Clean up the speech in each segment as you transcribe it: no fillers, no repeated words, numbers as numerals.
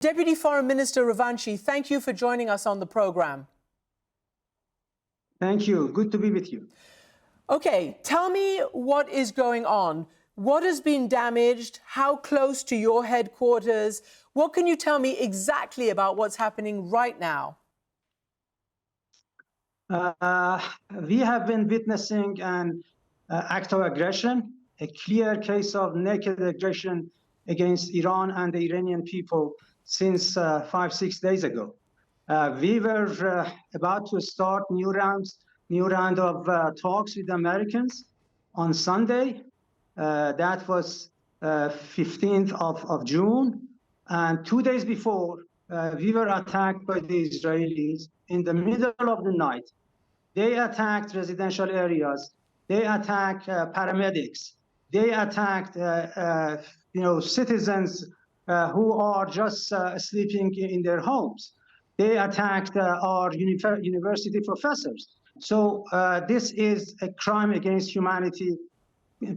Deputy Foreign Minister Ravanchi, thank you for joining us on the program. Thank you. Good to be with you. Okay, tell me what is going on. What has been damaged? How close to your headquarters? What can you tell me exactly about what's happening right now? We have been witnessing an act of aggression, a clear case of naked aggression against Iran and the Iranian people since 5-6 days ago. We were about to start new round of talks with the Americans on Sunday. That was 15th of June. And 2 days before, we were attacked by the Israelis in the middle of the night. They attacked residential areas. They attacked paramedics. They attacked, citizens who are just sleeping in their homes. They attacked our university professors. So this is a crime against humanity,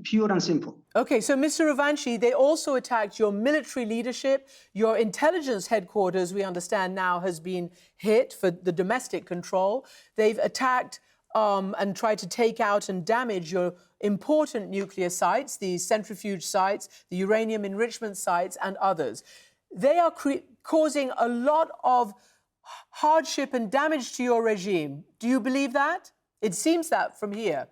pure and simple. Okay, so Mr. Ravanchi, they also attacked your military leadership. Your intelligence headquarters, we understand now, has been hit for the domestic control. They've attacked and tried to take out and damage your important nuclear sites, the centrifuge sites, the uranium enrichment sites, and others. They are causing a lot of hardship and damage to your regime. Do you believe that? It seems that from here.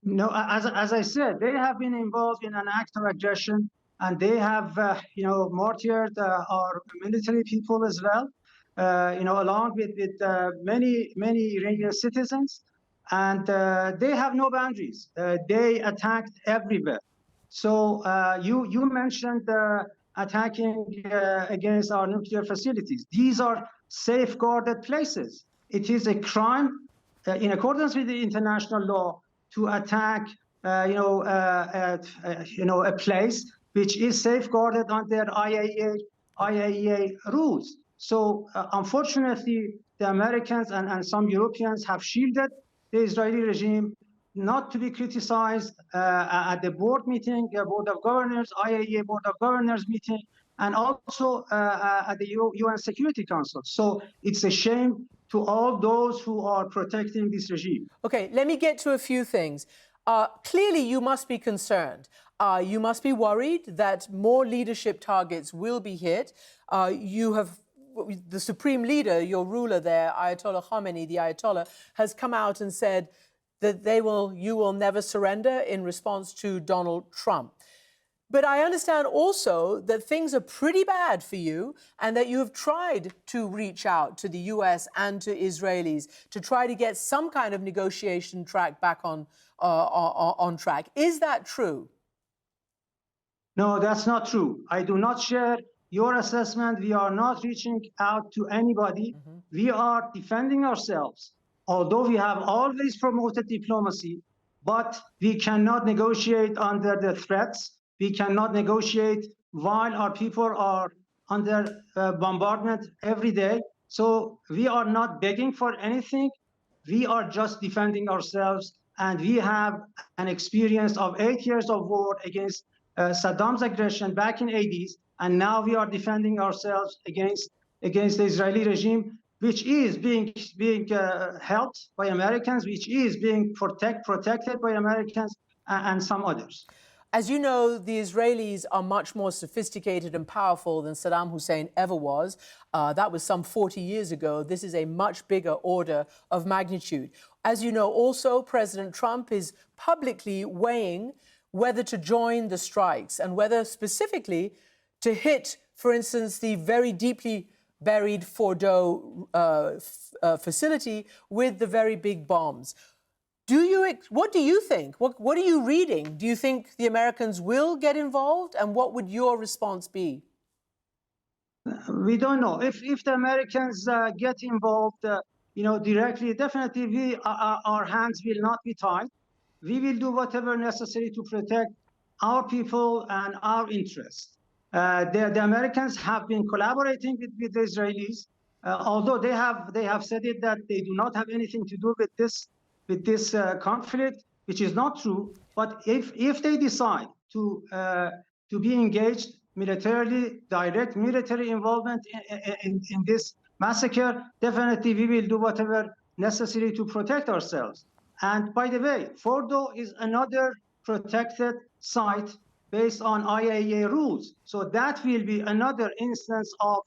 No, as I said, they have been involved in an act of aggression, and they have, martyred our military people as well, along with many Iranian citizens, and they have no boundaries. They attacked everywhere. So you mentioned attacking against our nuclear facilities. These are safeguarded places. It is a crime in accordance with the international law to attack, a place which is safeguarded under IAEA rules. So unfortunately, the Americans and some Europeans have shielded the Israeli regime not to be criticized at the board meeting, Board of Governors, IAEA Board of Governors meeting, and also at the UN Security Council. So it's a shame to all those who are protecting this regime. Okay, let me get to a few things. Clearly, you must be concerned. You must be worried that more leadership targets will be hit. The supreme leader, your ruler there, Ayatollah Khamenei, the Ayatollah, has come out and said that you will never surrender in response to Donald Trump. But I understand also that things are pretty bad for you and that you have tried to reach out to the US and to Israelis to try to get some kind of negotiation track back on track. Is that true? No, that's not true. I do not share your assessment. We are not reaching out to anybody. Mm-hmm. We are defending ourselves. Although we have always promoted diplomacy, but we cannot negotiate under the threats. We cannot negotiate while our people are under bombardment every day. So we are not begging for anything. We are just defending ourselves. And we have an experience of 8 years of war against Saddam's aggression back in the 80s. And now we are defending ourselves against the Israeli regime, which is being helped by Americans, which is being protected by Americans and some others. As you know, the Israelis are much more sophisticated and powerful than Saddam Hussein ever was. That was some 40 years ago. This is a much bigger order of magnitude. As you know, also, President Trump is publicly weighing whether to join the strikes and whether specifically to hit, for instance, the very deeply buried Fordo facility with the very big bombs. What do you think? What are you reading? Do you think the Americans will get involved? And what would your response be? We don't know. If the Americans get involved, directly, definitely our hands will not be tied. We will do whatever necessary to protect our people and our interests. The Americans have been collaborating with the Israelis, although they have said it that they do not have anything to do with this conflict, which is not true. But if they decide to be engaged, militarily, direct military involvement in this massacre, definitely we will do whatever necessary to protect ourselves. And by the way, Fordo is another protected site based on IAEA rules. So that will be another instance of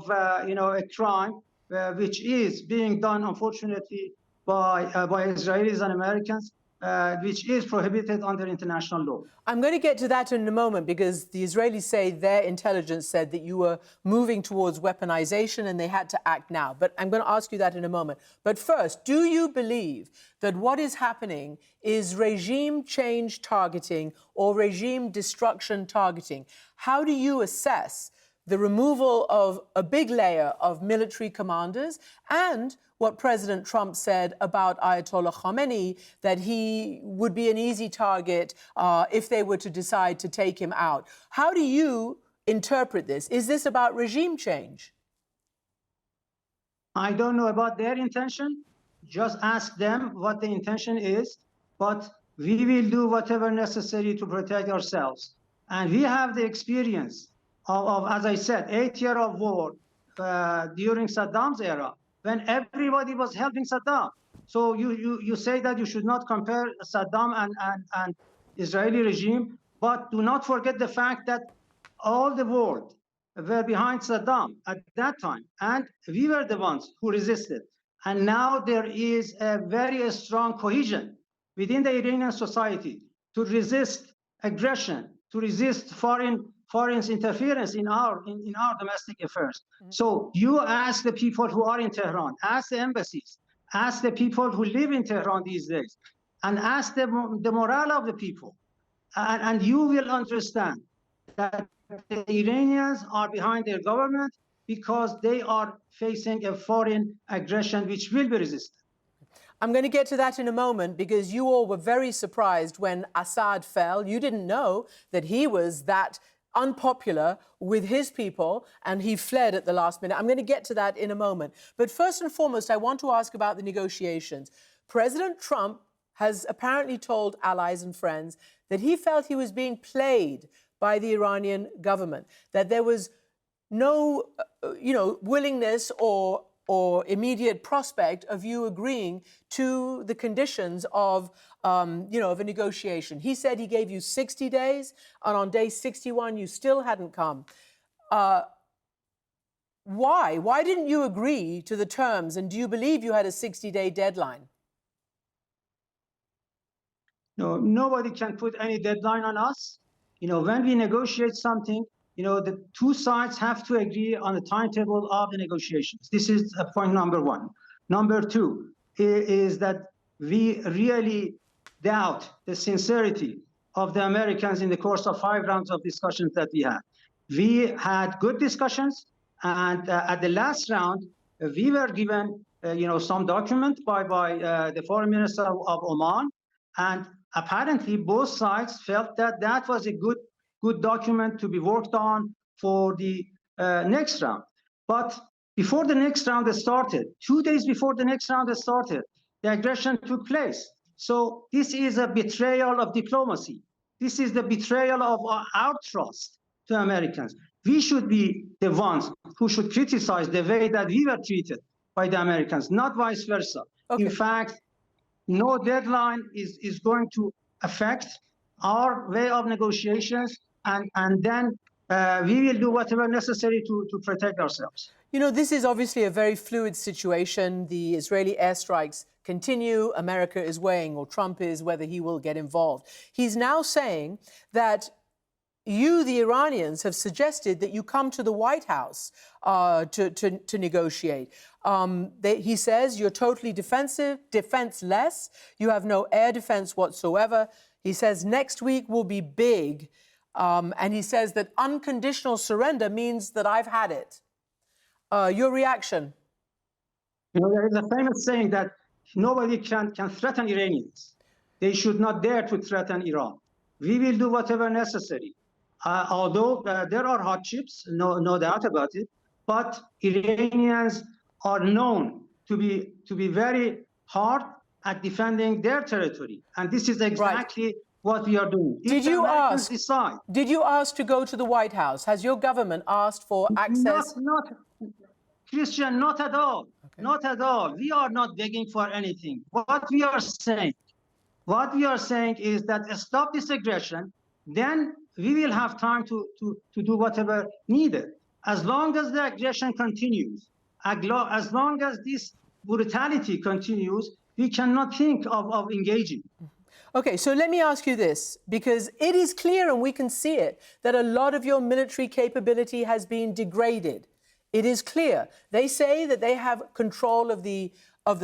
a crime which is being done, unfortunately, by Israelis and Americans, which is prohibited under international law. I'm going to get to that in a moment because the Israelis say their intelligence said that you were moving towards weaponization and they had to act now. But I'm going to ask you that in a moment. But first, do you believe that what is happening is regime change targeting or regime destruction targeting? How do you assess the removal of a big layer of military commanders and what President Trump said about Ayatollah Khamenei, that he would be an easy target if they were to decide to take him out? How do you interpret this? Is this about regime change? I don't know about their intention. Just ask them what the intention is. But we will do whatever necessary to protect ourselves. And we have the experience of as I said, 8 years of war during Saddam's era, when everybody was helping Saddam. So you say that you should not compare Saddam and Israeli regime, but do not forget the fact that all the world were behind Saddam at that time, and we were the ones who resisted. And now there is a very strong cohesion within the Iranian society to resist aggression, to resist foreign interference in our domestic affairs. So you ask the people who are in Tehran, ask the embassies, ask the people who live in Tehran these days, and ask the morale of the people. And you will understand that the Iranians are behind their government because they are facing a foreign aggression which will be resisted. I'm going to get to that in a moment because you all were very surprised when Assad fell. You didn't know that he was that unpopular with his people and he fled at the last minute. I'm going to get to that in a moment. But first and foremost, I want to ask about the negotiations. President Trump has apparently told allies and friends that he felt he was being played by the Iranian government, that there was no, willingness or immediate prospect of you agreeing to the conditions of a negotiation. He said he gave you 60 days, and on day 61, you still hadn't come. Why? Why didn't you agree to the terms? And do you believe you had a 60-day deadline? No, nobody can put any deadline on us. When we negotiate something, the two sides have to agree on the timetable of the negotiations. This is point number one. Number two is that we really doubt the sincerity of the Americans in the course of 5 rounds of discussions that we had. We had good discussions, and at the last round, we were given, some document by the foreign minister of Oman, and apparently both sides felt that that was a good document to be worked on for the next round. But before the next round started, 2 days before the next round started, the aggression took place. So this is a betrayal of diplomacy. This is the betrayal of our trust to Americans. We should be the ones who should criticize the way that we were treated by the Americans, not vice versa. Okay. In fact, no deadline is going to affect our way of negotiations, and then we will do whatever necessary to protect ourselves. This is obviously a very fluid situation. The Israeli airstrikes continue. America is weighing, or Trump is, whether he will get involved. He's now saying that you, the Iranians, have suggested that you come to the White House to negotiate. He says you're totally defenseless. You have no air defense whatsoever. He says next week will be big. And he says that unconditional surrender means that I've had it. Your reaction? There is a famous saying that nobody can threaten Iranians. They should not dare to threaten Iran. We will do whatever necessary. Although there are hardships, no doubt about it, but Iranians are known to be very hard at defending their territory. And this is exactly what we are doing. If Did the you Americans ask? decide, Did you ask to go to the White House? Has your government asked for access? not Christian, not at all. Okay. Not at all. We are not begging for anything. What we are saying is that stop this aggression, then we will have time to do whatever needed. As long as the aggression continues, as long as this brutality continues, we cannot think of engaging. Okay, so let me ask you this, because it is clear, and we can see it, that a lot of your military capability has been degraded. It is clear. They say that they have control of the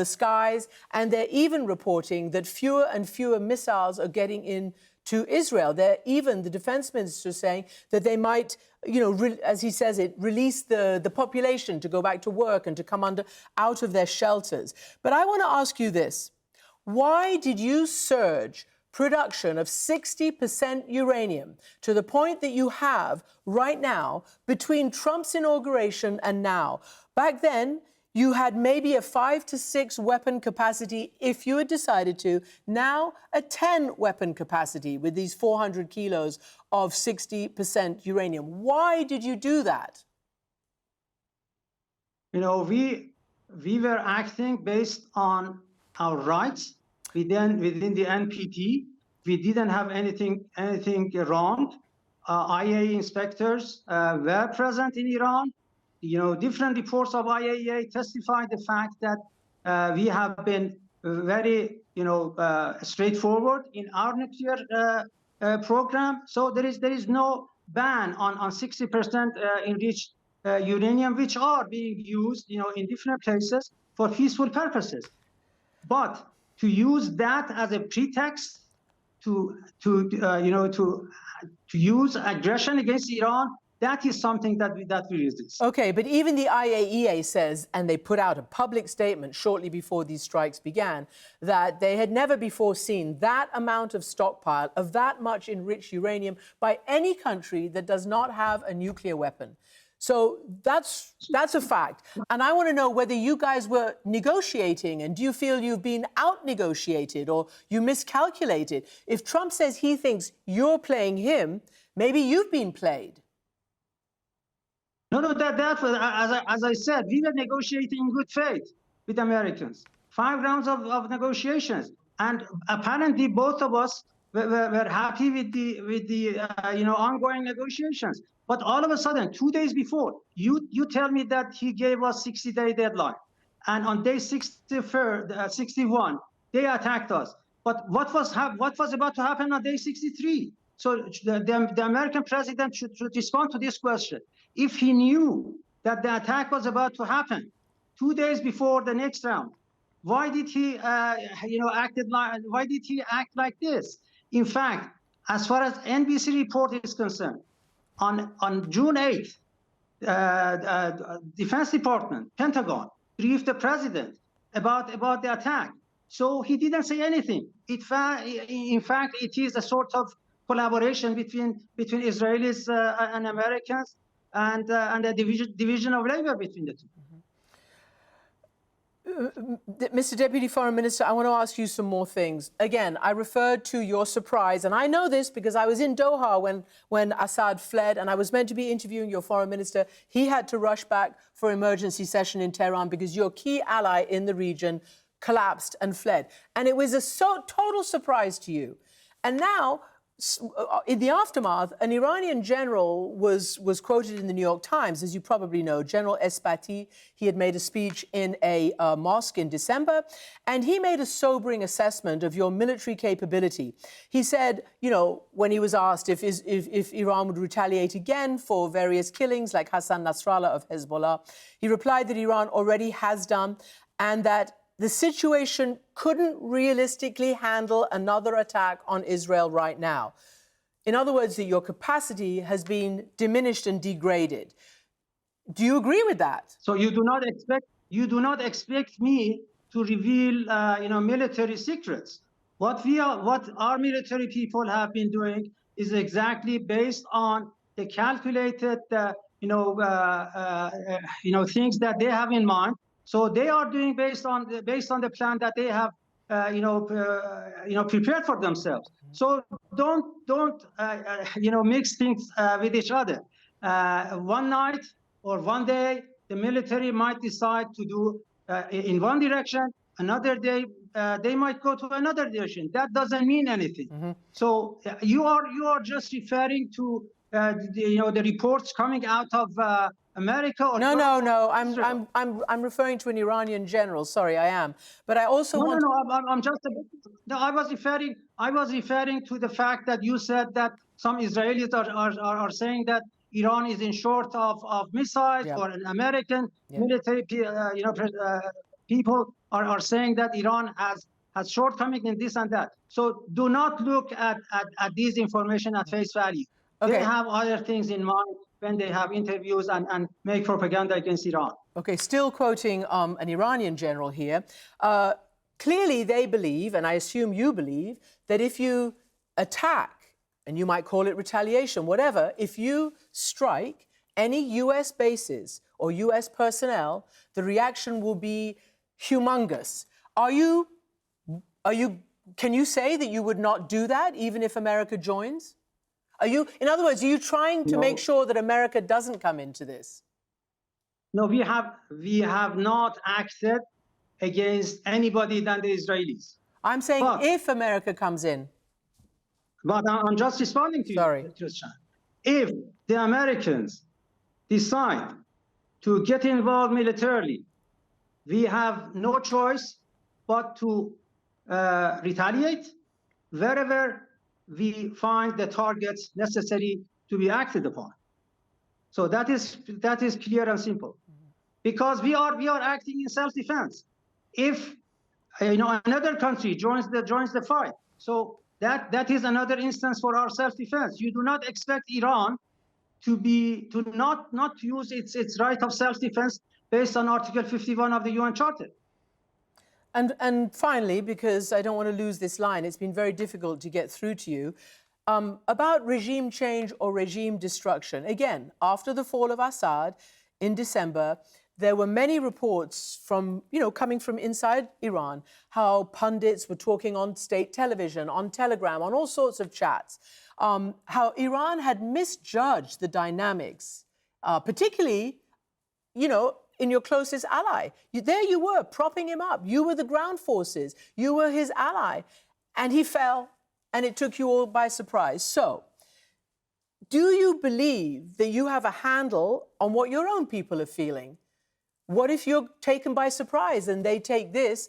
skies, and they're even reporting that fewer and fewer missiles are getting into Israel. Even the defense minister saying that they might, as he says it, release the population to go back to work and to come out of their shelters. But I want to ask you this. Why did you surge production of 60% uranium to the point that you have right now between Trump's inauguration and now? Back then, you had maybe a 5 to 6 weapon capacity if you had decided to. Now, a 10 weapon capacity with these 400 kilos of 60% uranium. Why did you do that? We were acting based on our rights within the NPT. We didn't have anything wrong. IAEA inspectors were present in Iran. Different reports of IAEA testify the fact that we have been very, straightforward in our nuclear program. So there is no ban on 60% enriched uranium, which are being used, in different places for peaceful purposes. But to use that as a pretext to use aggression against Iran, that is something that we resist. Okay, but even the IAEA says, and they put out a public statement shortly before these strikes began, that they had never before seen that amount of stockpile of that much enriched uranium by any country that does not have a nuclear weapon. So that's a fact. And I want to know whether you guys were negotiating, and do you feel you've been out-negotiated or you miscalculated? If Trump says he thinks you're playing him, maybe you've been played. No, that was, as I said, we were negotiating in good faith with Americans. 5 rounds of negotiations, and apparently both of us were happy with the ongoing negotiations. But all of a sudden, 2 days before, you tell me that he gave us 60-day deadline, and on day 61, they attacked us. But what was about to happen on day 63? So the American president should respond to this question. If he knew that the attack was about to happen 2 days before the next round, why did he act like this? In fact, as far as NBC report is concerned, on June 8th, Defense Department, Pentagon, briefed the president about the attack. So he didn't say anything. In fact, it is a sort of collaboration between Israelis and Americans, and a division of labor between the two. Mr. Deputy Foreign Minister, I want to ask you some more things. Again, I referred to your surprise, and I know this because I was in Doha when Assad fled, and I was meant to be interviewing your foreign minister. He had to rush back for emergency session in Tehran because your key ally in the region collapsed and fled. And it was a total surprise to you. And now, in the aftermath, an Iranian general was quoted in the New York Times, as you probably know, General Esbati. He had made a speech in a mosque in December, and he made a sobering assessment of your military capability. He said, when he was asked if Iran would retaliate again for various killings like Hassan Nasrallah of Hezbollah, he replied that Iran already has done, and that the situation couldn't realistically handle another attack on Israel right now. In other words, that your capacity has been diminished and degraded. Do you agree with that? So you do not expect me to reveal, military secrets. What our military people have been doing is exactly based on the calculated, things that they have in mind. So they are doing based on the plan that they have, prepared for themselves. So don't mix things with each other. One night or one day, the military might decide to do in one direction. Another day, they might go to another direction. That doesn't mean anything. So you are just referring to the reports coming out of America or No. Israel. I'm referring to an Iranian general. Sorry, I am. But I also want. I'm just. No, I was referring to the fact that you said that some Israelis are saying that Iran is in short of missiles, Yeah. or an American military, people are saying that Iran has shortcoming in this and that. So do not look at these information at face value. Okay. They have other things in mind when they have interviews and make propaganda against Iran. Okay, still quoting an Iranian general here. Clearly, they believe, and I assume you believe, that if you attack, and you might call it retaliation, whatever, if you strike any U.S. bases or U.S. personnel, the reaction will be humongous. Can you say that you would not do that even if America joins? In other words, are you trying to make sure that America doesn't come into this? No, we have not acted against anybody than the Israelis. I'm saying if America comes in. But I'm just responding to you, Christian. If the Americans decide to get involved militarily, we have no choice but to retaliate wherever we find the targets necessary to be acted upon. So that is clear and simple, because we are acting in self-defense. If another country joins the fight, so that is another instance for our self-defense. You do not expect Iran to not use its right of self-defense based on Article 51 of the UN Charter. And finally, because I don't want to lose this line, it's been very difficult to get through to you, about regime change or regime destruction. Again, after the fall of Assad in December, there were many reports from, coming from inside Iran, how pundits were talking on state television, on Telegram, on all sorts of chats, how Iran had misjudged the dynamics, particularly, in your closest ally. There you were, propping him up. You were the ground forces. You were his ally. And he fell, and it took you all by surprise. So, do you believe that you have a handle on what your own people are feeling? What if you're taken by surprise and they take this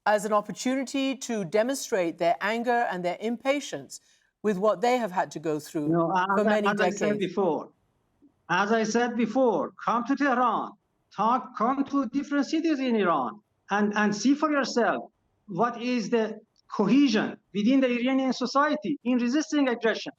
as an opportunity to demonstrate their anger and their impatience with what they have had to go through for many decades? As I said before, come to Tehran, come to different cities in Iran, and see for yourself what is the cohesion within the Iranian society in resisting aggression.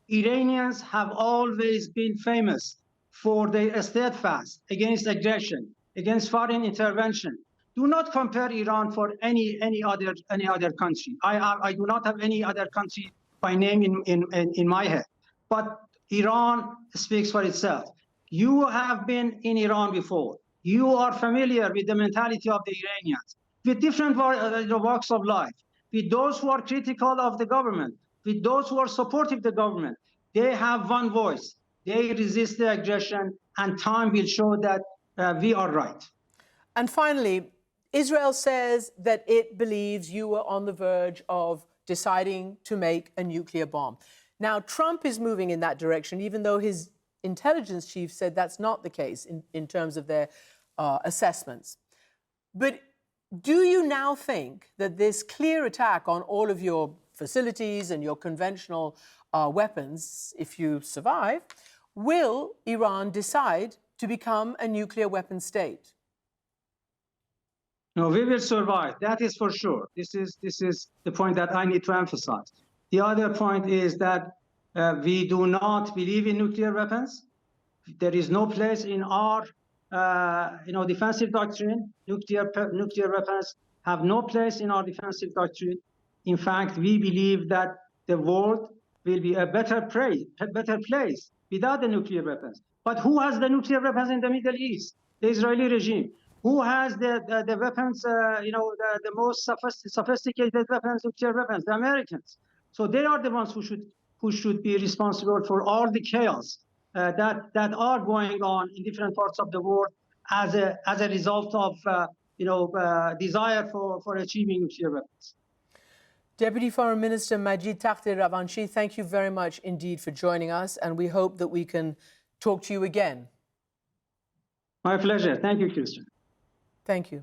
Iranians have always been famous for their steadfast against aggression, against foreign intervention. Do not compare Iran for any other country. I do not have any other country by name in my head, but Iran speaks for itself. You have been in Iran before. You are familiar with the mentality of the Iranians, with different walks of life, with those who are critical of the government, with those who are supportive of the government. They have one voice. They resist the aggression, and time will show that we are right. And finally, Israel says that it believes you were on the verge of deciding to make a nuclear bomb. Now, Trump is moving in that direction, even though his intelligence chief said that's not the case in terms of their assessments. But do you now think that this clear attack on all of your facilities and your conventional weapons, if you survive, will Iran decide to become a nuclear weapon state? No, we will survive. That is for sure. This is the point that I need to emphasize. The other point is that we do not believe in nuclear weapons. There is no place in our defensive doctrine. Nuclear weapons have no place in our defensive doctrine. In fact, we believe that the world will be a better place without the nuclear weapons. But who has the nuclear weapons in the Middle East? The Israeli regime. Who has the weapons, the most sophisticated weapons, nuclear weapons? The Americans. So they are the ones who should be responsible for all the chaos that are going on in different parts of the world as a result of desire for achieving nuclear weapons. Deputy Foreign Minister Majid Takht Ravanchi, thank you very much indeed for joining us, and we hope that we can talk to you again. My pleasure. Thank you, Christian. Thank you.